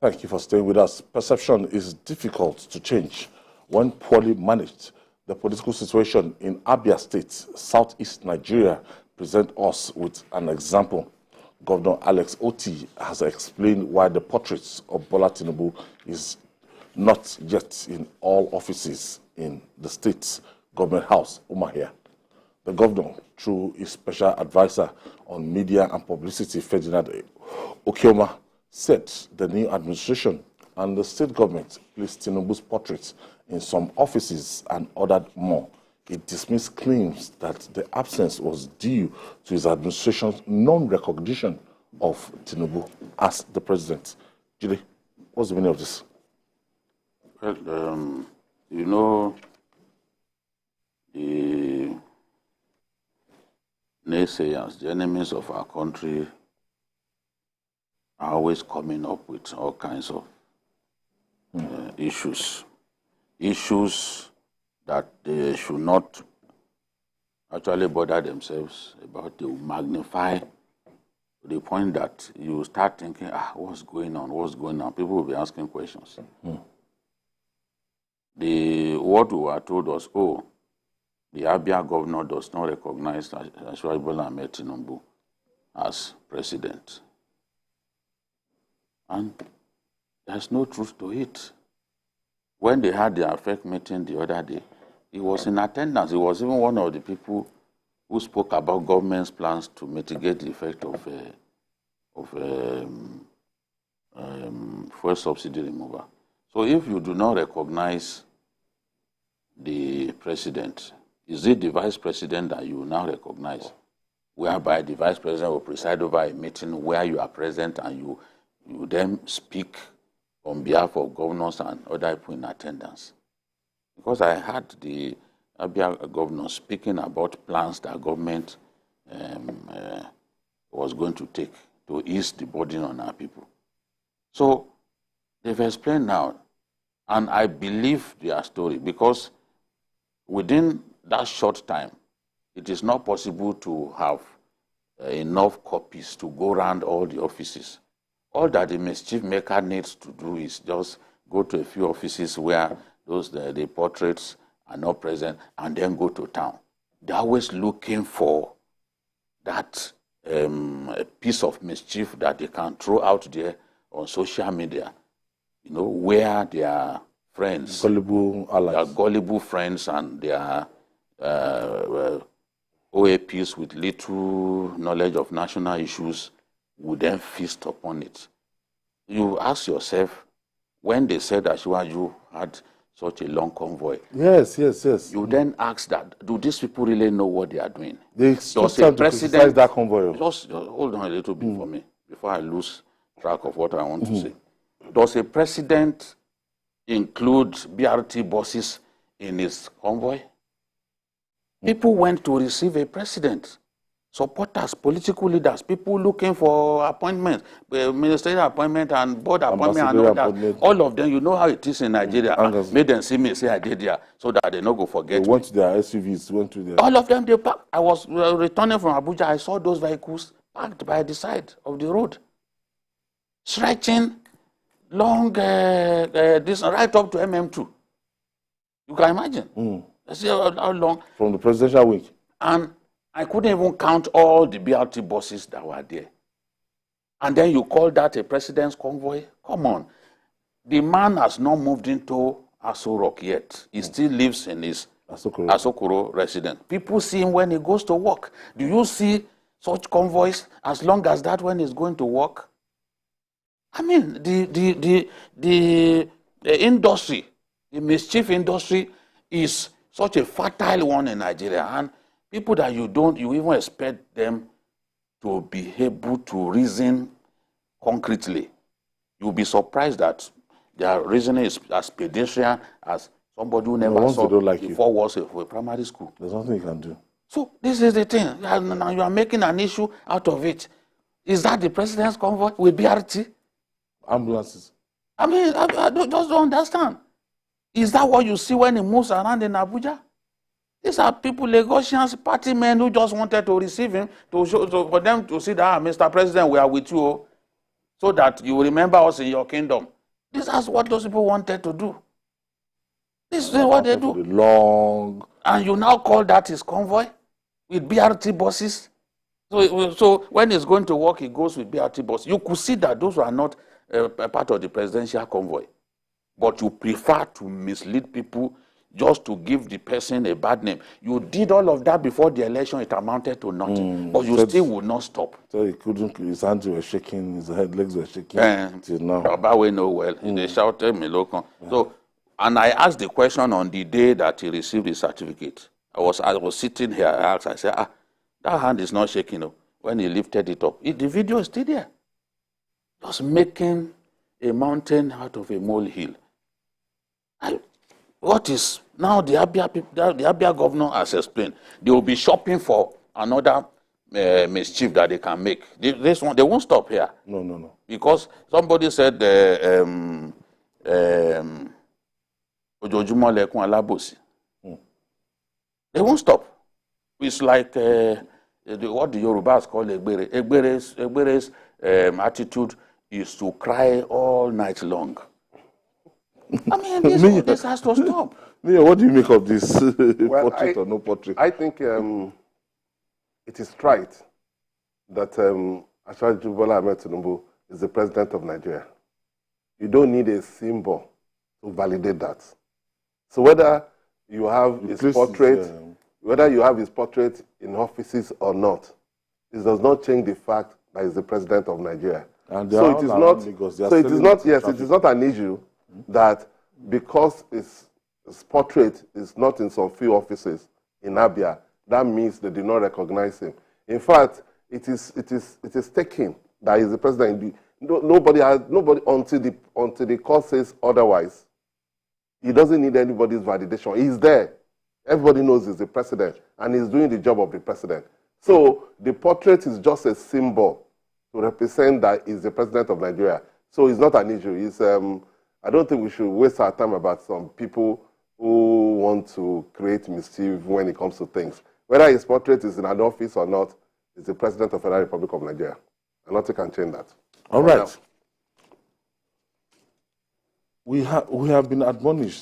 Thank you for staying with us. Perception is difficult to change when poorly managed. The political situation in Abia State, southeast Nigeria, presents us with an example. Governor Alex Otti has explained why the portraits of Bola Tinubu is not yet in all offices in the state's government house, Umuahia. The governor, through his special advisor on media and publicity, Ferdinand Ekeoma, said the new administration and the state government placed Tinubu's portraits in some offices and ordered more. It dismissed claims that the absence was due to his administration's non-recognition of Tinubu as the president. Jide, what's the meaning of this? Well, you know, the naysayers, the enemies of our country, are always coming up with all kinds of issues that they should not actually bother themselves about. They will magnify to the point that you start thinking, what's going on, what's going on? People will be asking questions. What we were told was, the Abia governor does not recognize Bola Tinubu as president. And there's no truth to it. When they had their FEC meeting the other day, he was in attendance. He was even one of the people who spoke about government's plans to mitigate the effect of fuel subsidy removal. So if you do not recognize the president, is it the vice president that you now recognize? Whereby the vice president will preside over a meeting where you are present and you then speak on behalf of governors and other people in attendance. Because I heard the Abia governor speaking about plans that government was going to take to ease the burden on our people. So they've explained now, and I believe their story, because within that short time, it is not possible to have enough copies to go around all the offices. All that the mischief maker needs to do is just go to a few offices where the portraits are not present and then go to town. They're always looking for that piece of mischief that they can throw out there on social media, where their friends, gullible allies, their gullible friends and their OAPs with little knowledge of national issues would then feast upon it. You ask yourself, when they said that Shiwaju had such a long convoy, yes, you then ask that, do these people really know what they are doing? They does a president, that convoy? Just hold on a little bit for me before I lose track of what I want to say. Does a president include BRT buses in his convoy? People went to receive a president. Supporters, political leaders, people looking for appointments, ministerial appointment and board appointment and all that. All of them, you know how it is in Nigeria. Made them see me say I did there so that they not go forget. They went to their SUVs, went to their... All of them, they parked. I was returning from Abuja. I saw those vehicles parked by the side of the road, stretching long distance right up to MM2. You can imagine. See how long. From the presidential wing. And I couldn't even count all the BRT buses that were there. And then you call that a president's convoy? Come on. The man has not moved into Aso Rock yet. He still lives in his Asokoro residence. People see him when he goes to work. Do you see such convoys as long as that when he's going to work? I mean, the industry, the mischief industry is such a fertile one in Nigeria. And people that you even expect them to be able to reason concretely. You'll be surprised that their reasoning is as pedestrian as somebody who never saw the 4 walls of a primary school. There's nothing you can do. So this is the thing. Now you are making an issue out of it. Is that the president's convoy with BRT? Ambulances. I mean, I just don't understand. Is that what you see when he moves around in Abuja? These are people, Lagosians, party men who just wanted to receive him, for them to see that, Mr. President, we are with you. so that you remember us in your kingdom. This is what those people wanted to do. This is what they do. Long. And you now call that his convoy with BRT buses? So when he's going to work, he goes with BRT buses. You could see that those were not a part of the presidential convoy. But you prefer to mislead people just to give the person a bad name. You did all of that before the election. It amounted to nothing. But you still would not stop. So he couldn't, his hands were shaking, his legs were shaking till now. Abawe know well. They shouted, Melokon. So, and I asked the question on the day that he received his certificate. I was sitting here, I asked, I said, that hand is not shaking up. When he lifted it up, the video is still there. Just making a mountain out of a molehill. What is, now the Abia governor has explained, they will be shopping for another mischief that they can make. This one, they won't stop here. No. Because somebody said, they won't stop. It's like what the Yorubas call Egbere. Egbere's attitude is to cry all night long. I mean, this has to stop. Mia, what do you make of this portrait or no portrait? I think it is right that President Bola Tinubu is the president of Nigeria. You don't need a symbol to validate that. So whether you have his portrait, whether you have his portrait in offices or not, it does not change the fact that he's the president of Nigeria. And so it is not. So it is not. Yes, it is not an issue that because his portrait is not in some few offices in Abia, that means they do not recognize him. In fact, it is taken that he's the president. Nobody until the court says otherwise. He doesn't need anybody's validation. He's there. Everybody knows he's the president, and he's doing the job of the president. So the portrait is just a symbol to represent that he's the president of Nigeria. So it's not an issue. It's, I don't think we should waste our time about some people who want to create mischief when it comes to things. Whether his portrait is in an office or not, he's the president of the Federal Republic of Nigeria. And nothing can change that. All right. We have been admonished